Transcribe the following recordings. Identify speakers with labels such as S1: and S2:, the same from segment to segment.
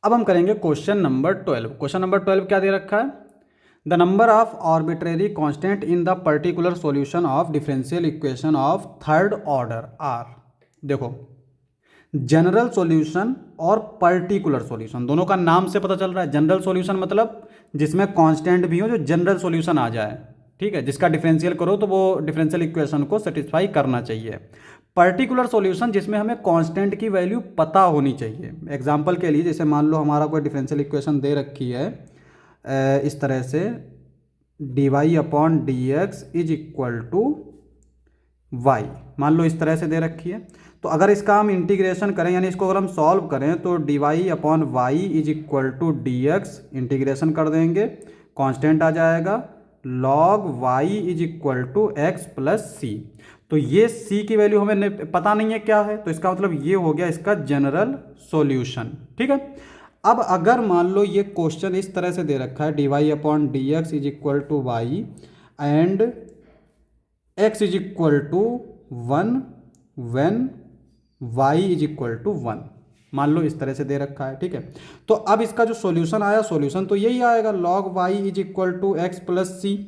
S1: अब हम करेंगे क्वेश्चन नंबर 12। क्वेश्चन नंबर 12 क्या दे रखा है? The number of arbitrary constant in the particular solution of differential equation of third order are. देखो, जनरल सॉल्यूशन और पर्टिकुलर सॉल्यूशन दोनों का नाम से पता चल रहा है। जनरल सॉल्यूशन मतलब जिसमें कांस्टेंट भी हो, जो जनरल सॉल्यूशन आ जाए, ठीक है, जिसका डिफरेंशियल करो तो वो डिफरेंशियल इक्वेशन को सेटिस्फाई करना चाहिए। पर्टिकुलर सॉल्यूशन जिसमें हमें कांस्टेंट की वैल्यू पता होनी चाहिए। एग्जांपल के लिए जैसे मान लो हमारा कोई डिफरेंशियल इक्वेशन दे रखी है इस तरह से, dy upon D X is equal to Y, मान लो इस तरह से दे रखी है। तो अगर इसका हम इंटीग्रेशन करें, यानी इसको अगर हम सॉल्व करें, तो d Y upon y is equal to d x, integration कर देंगे, कांस्टेंट आ जाएगा log y is equal to x plus c. तो ये c की वैल्यू हमें पता नहीं है क्या है, तो इसका मतलब ये हो गया इसका जनरल सॉल्यूशन। ठीक है। अब अगर मान लो ये क्वेश्चन इस तरह से दे रखा है, D Y upon D X is equal to Y and X is equal to one when y is equal to one, मान लो इस तरह से दे रखा है। ठीक है। तो अब इसका जो सॉल्यूशन आया, सॉल्यूशन तो यही आएगा log y is equal to x plus c.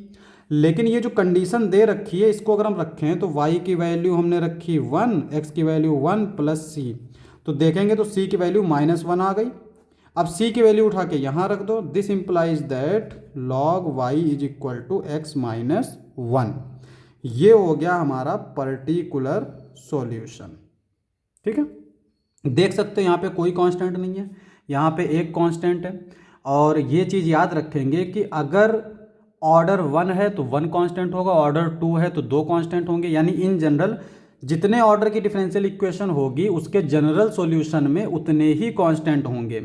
S1: लेकिन ये जो कंडीशन दे रखी है, इसको अगर हम रखें तो y की वैल्यू हमने रखी 1, x की वैल्यू 1 प्लस सी, तो देखेंगे तो c की वैल्यू -1 आ गई। अब c की वैल्यू उठा के यहाँ रख दो, this implies that log y is equal to X minus 1। ये हो गया हमारा पर्टिकुलर सॉल्यूशन। ठीक है। देख सकते हैं यहाँ पे कोई कांस्टेंट नहीं है, यहाँ पे एक कांस्टेंट है। और ये चीज़ याद रखेंगे कि अगर ऑर्डर 1 है तो 1 कांस्टेंट होगा, ऑर्डर 2 है तो 2 कांस्टेंट होंगे। यानी इन जनरल जितने ऑर्डर की डिफरेंशियल इक्वेशन होगी उसके जनरल सॉल्यूशन में उतने ही कांस्टेंट होंगे,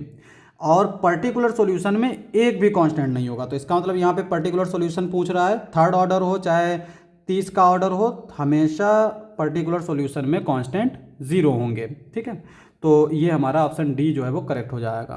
S1: और पर्टिकुलर सॉल्यूशन में एक भी कांस्टेंट नहीं होगा। तो इसका मतलब यहाँ पे पर्टिकुलर सॉल्यूशन पूछ रहा है, थर्ड ऑर्डर हो चाहे 30 का ऑर्डर हो, हमेशा पर्टिकुलर सॉल्यूशन में कांस्टेंट 0 होंगे। ठीक है। तो ये हमारा ऑप्शन डी जो है वो करेक्ट हो जाएगा।